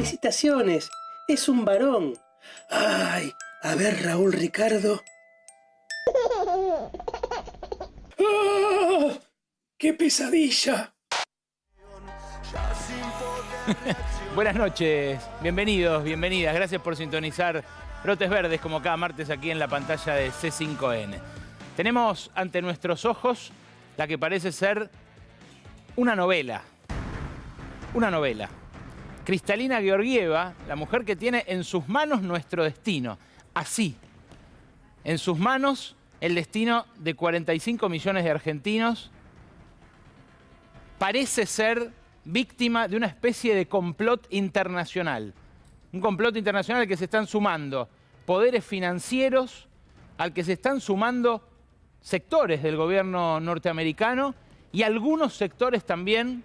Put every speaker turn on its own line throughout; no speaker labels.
Felicitaciones, es un varón. Ay, a ver, Raúl Ricardo. ¡Ah! ¡Qué pesadilla!
Buenas noches, bienvenidos, bienvenidas. Gracias por sintonizar Brotes Verdes como cada martes aquí en la pantalla de C5N. Tenemos ante nuestros ojos la que parece ser una novela. Una novela. Kristalina Georgieva, la mujer que tiene en sus manos nuestro destino. Así, en sus manos el destino de 45 millones de argentinos, parece ser víctima de una especie de complot internacional. Un complot internacional al que se están sumando poderes financieros, al que se están sumando sectores del gobierno norteamericano y algunos sectores también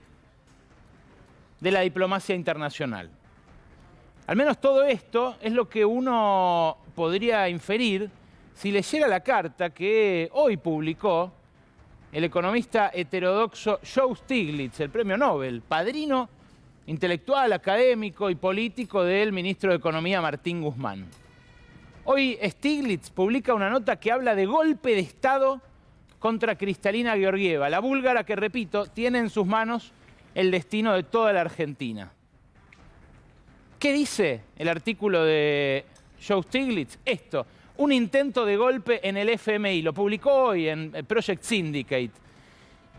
de la diplomacia internacional. Al menos todo esto es lo que uno podría inferir si leyera la carta que hoy publicó el economista heterodoxo Joe Stiglitz, el premio Nobel, padrino intelectual, académico y político del ministro de Economía Martín Guzmán. Hoy Stiglitz publica una nota que habla de golpe de Estado contra Kristalina Georgieva, la búlgara que, repito, tiene en sus manos el destino de toda la Argentina. ¿Qué dice el artículo de Joe Stiglitz? Esto, un intento de golpe en el FMI, lo publicó hoy en Project Syndicate,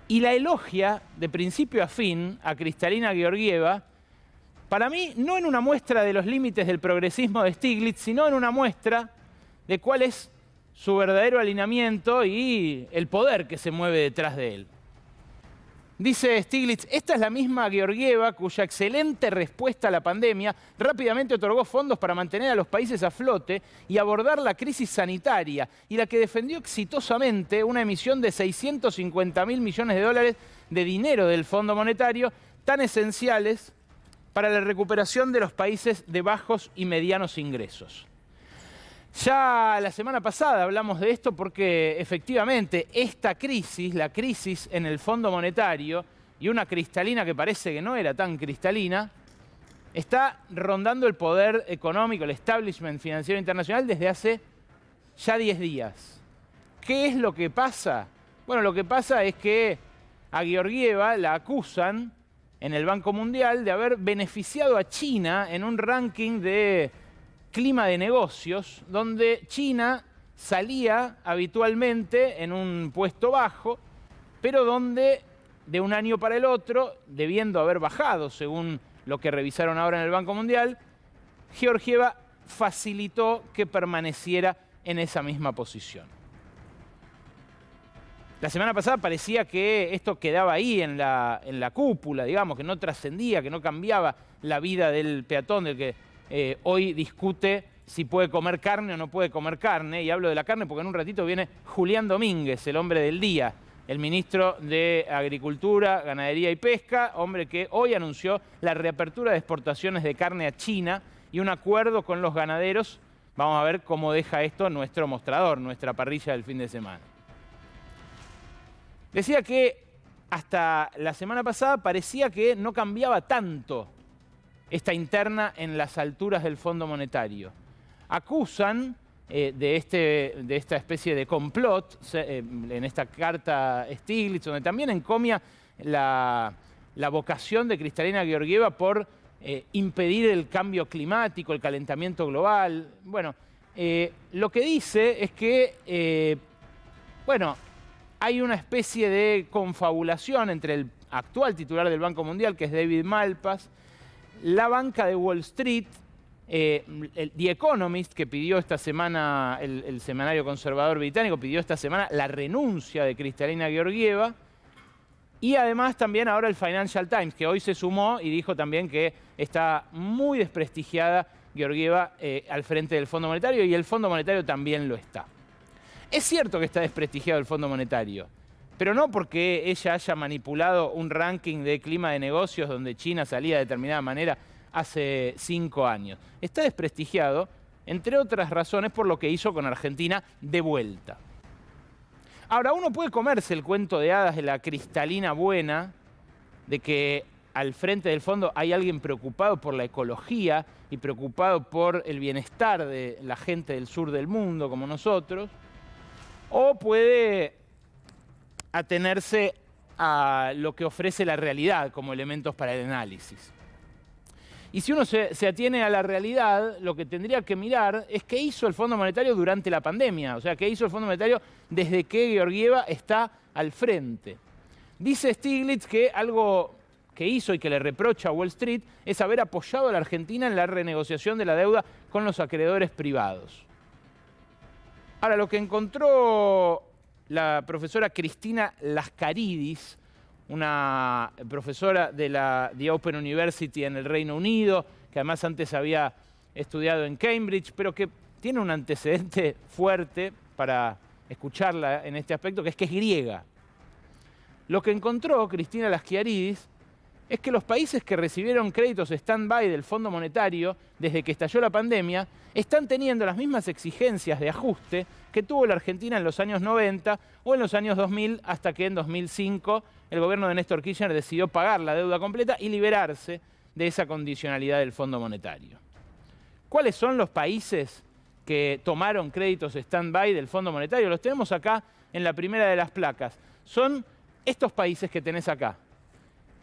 y la elogia de principio a fin a Kristalina Georgieva, para mí no en una muestra de los límites del progresismo de Stiglitz, sino en una muestra de cuál es su verdadero alineamiento y el poder que se mueve detrás de él. Dice Stiglitz, esta es la misma Georgieva cuya excelente respuesta a la pandemia rápidamente otorgó fondos para mantener a los países a flote y abordar la crisis sanitaria, y la que defendió exitosamente una emisión de 650.000 millones de dólares de dinero del Fondo Monetario, tan esenciales para la recuperación de los países de bajos y medianos ingresos. Ya la semana pasada hablamos de esto porque efectivamente esta crisis, la crisis en el Fondo Monetario y una Kristalina que parece que no era tan cristalina, está rondando el poder económico, el establishment financiero internacional desde hace ya 10 días. ¿Qué es lo que pasa? Bueno, lo que pasa es que a Georgieva la acusan en el Banco Mundial de haber beneficiado a China en un ranking de clima de negocios, donde China salía habitualmente en un puesto bajo, pero donde de un año para el otro, debiendo haber bajado, según lo que revisaron ahora en el Banco Mundial, Georgieva facilitó que permaneciera en esa misma posición. La semana pasada parecía que esto quedaba ahí en la cúpula, digamos, que no trascendía, que no cambiaba la vida del peatón, del que hoy discute si puede comer carne o no puede comer carne, y hablo de la carne porque en un ratito viene Julián Domínguez, el hombre del día, el ministro de Agricultura, Ganadería y Pesca, hombre que hoy anunció la reapertura de exportaciones de carne a China y un acuerdo con los ganaderos. Vamos a ver cómo deja esto nuestro mostrador, nuestra parrilla del fin de semana. Decía que hasta la semana pasada parecía que no cambiaba tanto esta interna en las alturas del Fondo Monetario. Acusan de esta especie de complot, en esta carta Stiglitz, donde también encomia la vocación de Kristalina Georgieva por impedir el cambio climático, el calentamiento global. Bueno, lo que dice es que, hay una especie de confabulación entre el actual titular del Banco Mundial, que es David Malpass, la banca de Wall Street, The Economist, que pidió esta semana, el semanario conservador británico, pidió esta semana la renuncia de Kristalina Georgieva, y además también ahora el Financial Times, que hoy se sumó y dijo también que está muy desprestigiada Georgieva al frente del Fondo Monetario, y el Fondo Monetario también lo está. Es cierto que está desprestigiado el Fondo Monetario, pero no porque ella haya manipulado un ranking de clima de negocios donde China salía de determinada manera hace 5 años. Está desprestigiado, entre otras razones, por lo que hizo con Argentina de vuelta. Ahora, uno puede comerse el cuento de hadas de la Kristalina buena, de que al frente del fondo hay alguien preocupado por la ecología y preocupado por el bienestar de la gente del sur del mundo, como nosotros, o puede atenerse a lo que ofrece la realidad como elementos para el análisis. Y si uno se atiene a la realidad, lo que tendría que mirar es qué hizo el Fondo Monetario durante la pandemia, o sea, qué hizo el Fondo Monetario desde que Georgieva está al frente. Dice Stiglitz que algo que hizo y que le reprocha a Wall Street es haber apoyado a la Argentina en la renegociación de la deuda con los acreedores privados. Ahora, lo que encontró la profesora Cristina Lascaridis, una profesora de la The Open University en el Reino Unido, que además antes había estudiado en Cambridge, pero que tiene un antecedente fuerte para escucharla en este aspecto, que es griega. Lo que encontró Cristina Lascaridis es que los países que recibieron créditos stand-by del Fondo Monetario desde que estalló la pandemia están teniendo las mismas exigencias de ajuste que tuvo la Argentina en los años 90 o en los años 2000, hasta que en 2005 el gobierno de Néstor Kirchner decidió pagar la deuda completa y liberarse de esa condicionalidad del Fondo Monetario. ¿Cuáles son los países que tomaron créditos stand-by del Fondo Monetario? Los tenemos acá en la primera de las placas. Son estos países que tenés acá: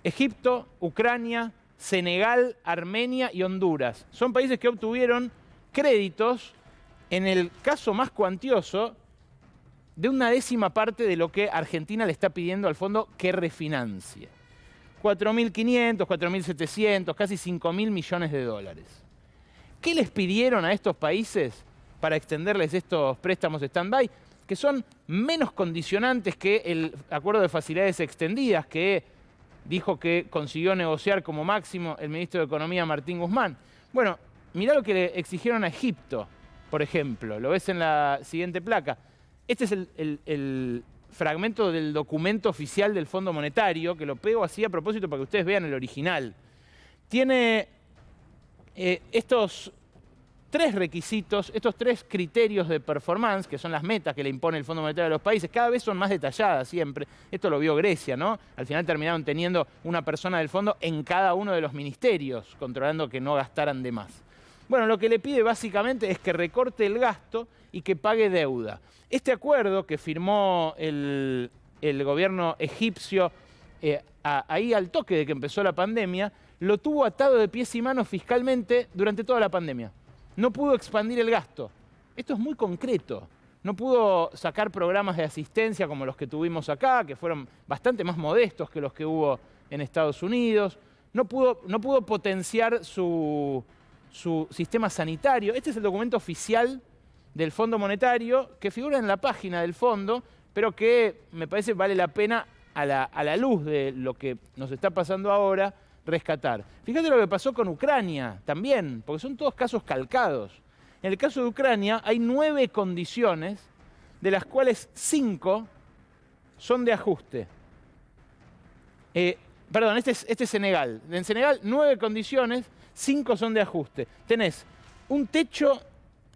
Egipto, Ucrania, Senegal, Armenia y Honduras. Son países que obtuvieron créditos, en el caso más cuantioso, de una décima parte de lo que Argentina le está pidiendo al fondo que refinancie. 4.500, 4.700, casi 5.000 millones de dólares. ¿Qué les pidieron a estos países para extenderles estos préstamos stand-by? Que son menos condicionantes que el acuerdo de facilidades extendidas que dijo que consiguió negociar como máximo el ministro de Economía Martín Guzmán. Bueno, mirá lo que le exigieron a Egipto, por ejemplo. Lo ves en la siguiente placa. Este es el fragmento del documento oficial del Fondo Monetario, que lo pego así a propósito para que ustedes vean el original. Tiene estos tres requisitos, estos tres criterios de performance, que son las metas que le impone el Fondo Monetario a los países. Cada vez son más detalladas siempre. Esto lo vio Grecia, ¿no? Al final terminaron teniendo una persona del fondo en cada uno de los ministerios, controlando que no gastaran de más. Bueno, lo que le pide básicamente es que recorte el gasto y que pague deuda. Este acuerdo que firmó el gobierno egipcio ahí al toque de que empezó la pandemia, lo tuvo atado de pies y manos fiscalmente durante toda la pandemia. No pudo expandir el gasto. Esto es muy concreto. No pudo sacar programas de asistencia como los que tuvimos acá, que fueron bastante más modestos que los que hubo en Estados Unidos. No pudo potenciar su sistema sanitario. Este es el documento oficial del Fondo Monetario, que figura en la página del fondo, pero que me parece vale la pena, a la luz de lo que nos está pasando ahora, rescatar. Fíjate lo que pasó con Ucrania también, porque son todos casos calcados. En el caso de Ucrania hay 9 condiciones, de las cuales 5 son de ajuste. Perdón, este es Senegal. En Senegal, 9 condiciones, 5 son de ajuste. Tenés un techo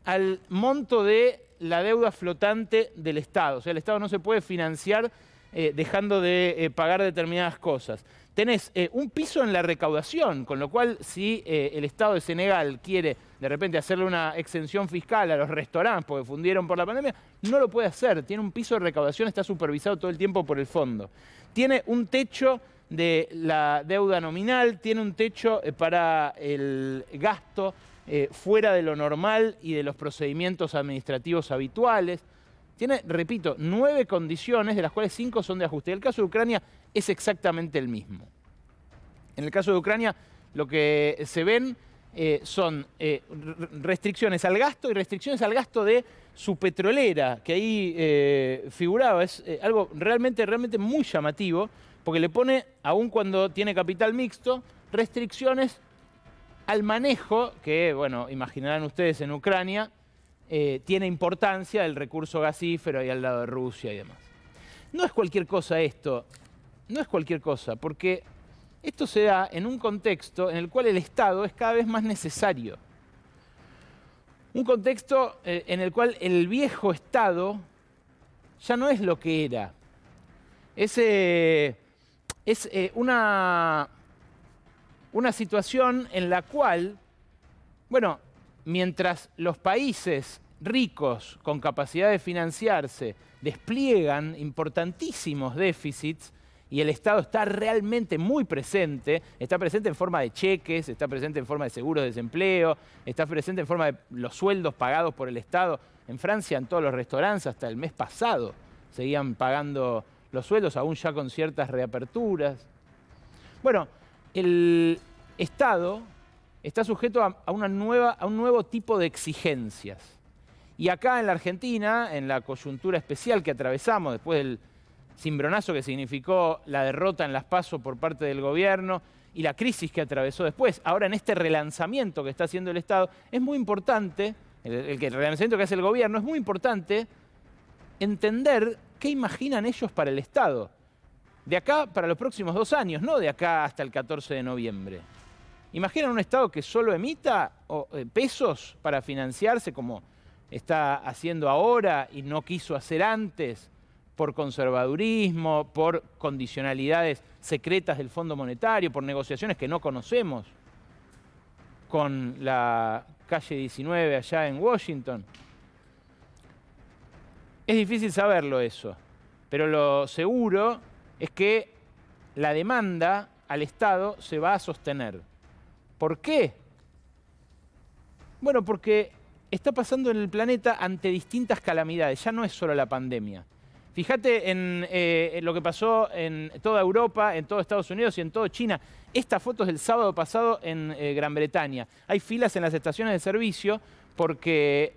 al monto de la deuda flotante del Estado. O sea, el Estado no se puede financiar dejando de pagar determinadas cosas. Tenés un piso en la recaudación, con lo cual si el Estado de Senegal quiere de repente hacerle una exención fiscal a los restaurantes porque fundieron por la pandemia, no lo puede hacer. Tiene un piso de recaudación, está supervisado todo el tiempo por el fondo. Tiene un techo de la deuda nominal, tiene un techo para el gasto fuera de lo normal y de los procedimientos administrativos habituales. Tiene, repito, 9 condiciones, de las cuales 5 son de ajuste. El caso de Ucrania es exactamente el mismo. En el caso de Ucrania, lo que se ven son restricciones al gasto y restricciones al gasto de su petrolera, que ahí figuraba. Es algo realmente muy llamativo, porque le pone, aun cuando tiene capital mixto, restricciones al manejo, que, bueno, imaginarán ustedes en Ucrania, tiene importancia el recurso gasífero ahí al lado de Rusia y demás. No es cualquier cosa esto, no es cualquier cosa, porque esto se da en un contexto en el cual el Estado es cada vez más necesario. Un contexto en el cual el viejo Estado ya no es lo que era. Es una una situación en la cual, bueno, mientras los países ricos con capacidad de financiarse despliegan importantísimos déficits y el Estado está realmente muy presente, está presente en forma de cheques, está presente en forma de seguros de desempleo, está presente en forma de los sueldos pagados por el Estado. En Francia, en todos los restaurantes, hasta el mes pasado, seguían pagando los sueldos, aún ya con ciertas reaperturas. Bueno, el Estado está sujeto a un nuevo tipo de exigencias. Y acá en la Argentina, en la coyuntura especial que atravesamos después del cimbronazo que significó la derrota en las PASO por parte del gobierno y la crisis que atravesó después, ahora en este relanzamiento que está haciendo el Estado, es muy importante, el relanzamiento que hace el gobierno, es muy importante entender qué imaginan ellos para el Estado. De acá para los próximos 2 años, no de acá hasta el 14 de noviembre. ¿Imaginan un Estado que solo emita pesos para financiarse como está haciendo ahora y no quiso hacer antes? Por conservadurismo, por condicionalidades secretas del Fondo Monetario, por negociaciones que no conocemos con la calle 19 allá en Washington. Es difícil saberlo eso, pero lo seguro es que la demanda al Estado se va a sostener. ¿Por qué? Bueno, porque está pasando en el planeta ante distintas calamidades, ya no es solo la pandemia. Fíjate en lo que pasó en toda Europa, en todo Estados Unidos y en todo China. Esta foto es del sábado pasado en Gran Bretaña. Hay filas en las estaciones de servicio porque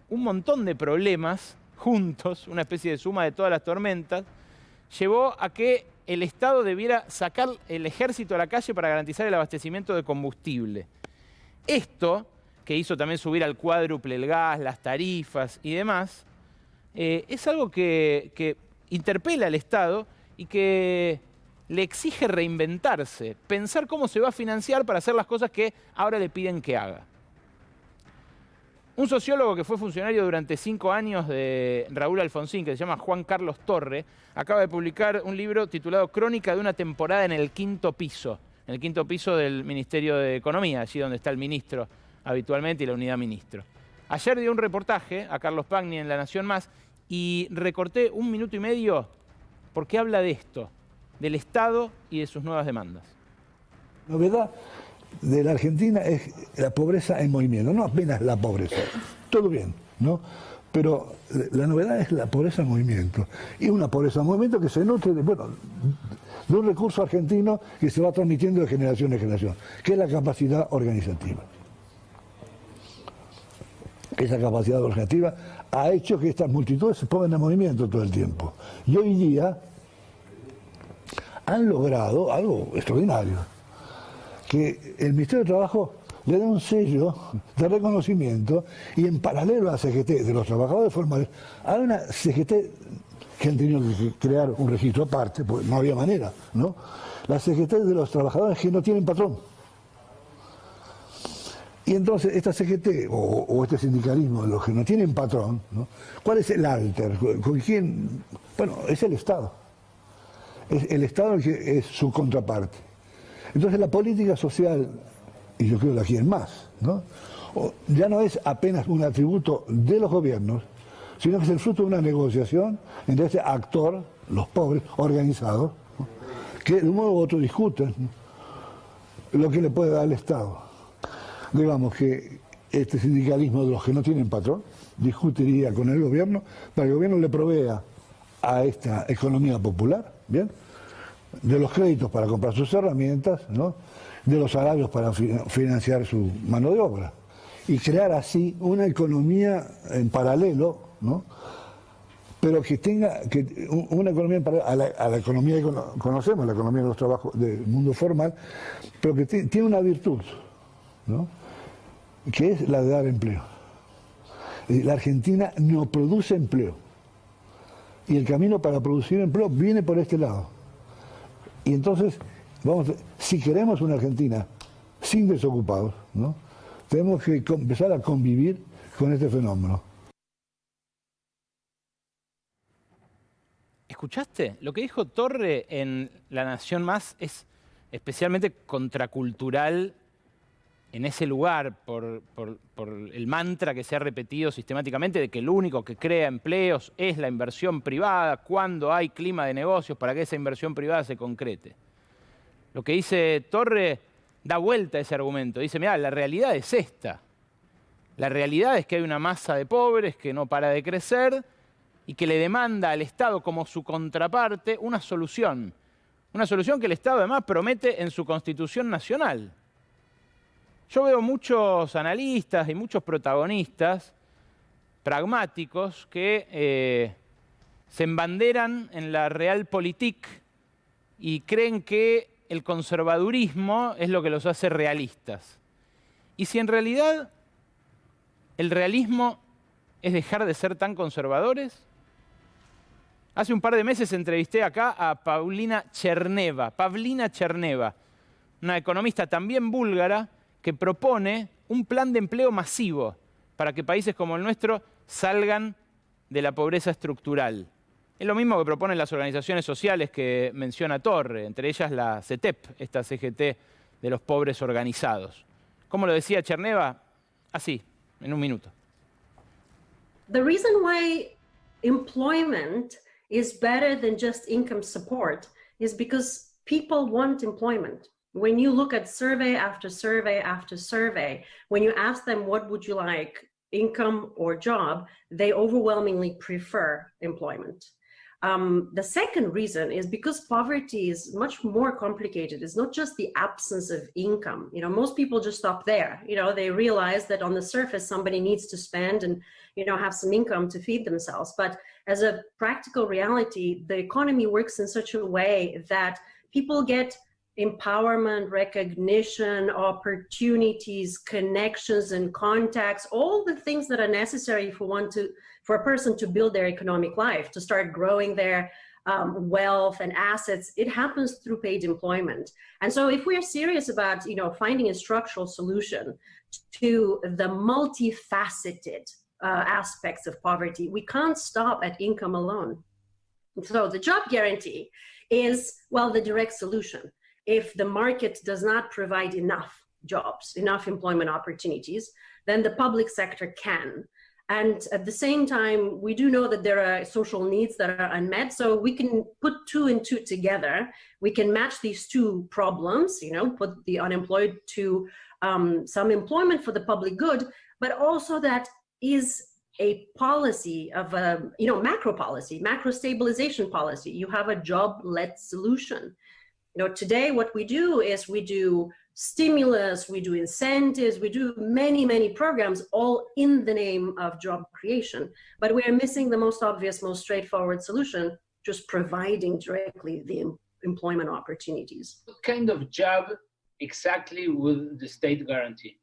un montón de problemas juntos, una especie de suma de todas las tormentas, llevó a que el Estado debiera sacar el ejército a la calle para garantizar el abastecimiento de combustible. Esto, que hizo también subir al cuádruple el gas, las tarifas y demás, es algo que interpela al Estado y que le exige reinventarse, pensar cómo se va a financiar para hacer las cosas que ahora le piden que haga. Un sociólogo que fue funcionario durante 5 años de Raúl Alfonsín, que se llama Juan Carlos Torre, acaba de publicar un libro titulado Crónica de una temporada en el quinto piso del Ministerio de Economía, allí donde está el ministro habitualmente y la unidad ministro. Ayer dio un reportaje a Carlos Pagni en La Nación Más y recorté 1 minuto y medio porque habla de esto, del Estado y de sus nuevas demandas.
La novedad de la Argentina es la pobreza en movimiento, no apenas la pobreza, todo bien, ¿no? Pero la novedad es la pobreza en movimiento, y una pobreza en movimiento que se nutre de un recurso argentino que se va transmitiendo de generación en generación, que es la capacidad organizativa. Esa capacidad organizativa ha hecho que estas multitudes se pongan en movimiento todo el tiempo. Y hoy día han logrado algo extraordinario, que el Ministerio de Trabajo le da un sello de reconocimiento y en paralelo a la CGT de los trabajadores formales, hay una CGT que han tenido que crear un registro aparte, porque no había manera, ¿no? La CGT de los trabajadores que no tienen patrón. Y entonces esta CGT o este sindicalismo de los que no tienen patrón, ¿no? ¿Cuál es el alter? ¿Con quién? Bueno, es el Estado. Es el Estado el que es su contraparte. Entonces la política social, y yo creo que aquí en más, ¿no? Ya no es apenas un atributo de los gobiernos, sino que es el fruto de una negociación entre este actor, los pobres, organizados, ¿no? Que de un modo u otro discuten lo que le puede dar el Estado. Digamos que este sindicalismo de los que no tienen patrón discutiría con el gobierno para que el gobierno le provea a esta economía popular, ¿bien?, de los créditos para comprar sus herramientas, ¿no?, de los salarios para financiar su mano de obra, y crear así una economía en paralelo, ¿no?, pero que tenga una economía en paralelo a la economía que conocemos, la economía de los trabajos del mundo formal, pero que tiene una virtud, ¿no?, que es la de dar empleo. La Argentina no produce empleo, y el camino para producir empleo viene por este lado. Y entonces, si queremos una Argentina sin desocupados, ¿no?, tenemos que empezar a convivir con este fenómeno.
¿Escuchaste? Lo que dijo Torre en La Nación Más es especialmente contracultural en ese lugar por el mantra que se ha repetido sistemáticamente de que el único que crea empleos es la inversión privada, cuando hay clima de negocios para que esa inversión privada se concrete. Lo que dice Torre da vuelta a ese argumento. Dice, mirá, la realidad es esta. La realidad es que hay una masa de pobres que no para de crecer y que le demanda al Estado como su contraparte una solución. Una solución que el Estado además promete en su Constitución Nacional. Yo veo muchos analistas y muchos protagonistas pragmáticos que se embanderan en la realpolitik y creen que el conservadurismo es lo que los hace realistas. Y si en realidad el realismo es dejar de ser tan conservadores. Hace un par de meses entrevisté acá a Pavlina Tcherneva, una economista también búlgara que propone un plan de empleo masivo para que países como el nuestro salgan de la pobreza estructural. Es lo mismo que proponen las organizaciones sociales que menciona Torre, entre ellas la CETEP, esta CGT de los pobres organizados. ¿Cómo lo decía Tcherneva? Así, en un minuto.
The reason why employment is better than just income support is because people want employment. When you look at survey after survey after survey, when you ask them what would you like, income or job, they overwhelmingly prefer employment. The second reason is because poverty is much more complicated. It's not just the absence of income. You know, most people just stop there. You know, they realize that on the surface, somebody needs to spend and, you know, have some income to feed themselves. But as a practical reality, the economy works in such a way that people get empowerment, recognition, opportunities, connections, and contacts, all the things that are necessary for a person to build their economic life, to start growing their wealth and assets. It happens through paid employment. And so if we're serious about, you know, finding a structural solution to the multifaceted aspects of poverty, we can't stop at income alone. So the job guarantee is, well, the direct solution. If the market does not provide enough jobs, enough employment opportunities, then the public sector can. And at the same time, we do know that there are social needs that are unmet. So we can put two and two together. We can match these two problems, you know, put the unemployed to some employment for the public good, but also that is a policy of a, you know, macro policy, macro stabilization policy. You have a job-led solution. You know, today what we do is we do stimulus, we do incentives, we do many, many programs, all in the name of job creation. But we are missing the most obvious, most straightforward solution, just providing directly the employment opportunities.
What kind of job exactly would the state guarantee?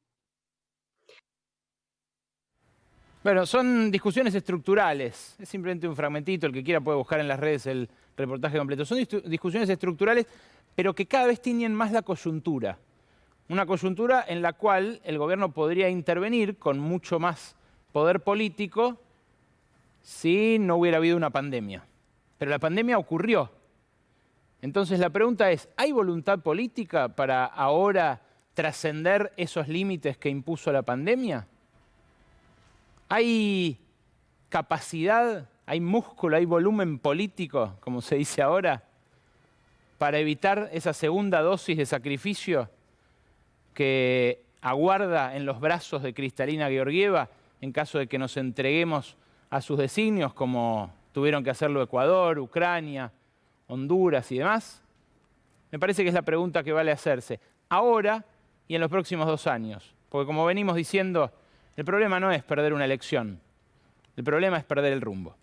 Bueno, son discusiones estructurales. Es simplemente un fragmentito, el que quiera puede buscar en las redes el reportaje completo. Son discusiones estructurales, pero que cada vez tiñen más la coyuntura. Una coyuntura en la cual el gobierno podría intervenir con mucho más poder político si no hubiera habido una pandemia. Pero la pandemia ocurrió. Entonces la pregunta es, ¿hay voluntad política para ahora trascender esos límites que impuso la pandemia? ¿Hay capacidad, hay músculo, hay volumen político, como se dice ahora, para evitar esa segunda dosis de sacrificio que aguarda en los brazos de Kristalina Georgieva en caso de que nos entreguemos a sus designios, como tuvieron que hacerlo Ecuador, Ucrania, Honduras y demás? Me parece que es la pregunta que vale hacerse ahora y en los próximos 2 años. Porque como venimos diciendo, el problema no es perder una elección, el problema es perder el rumbo.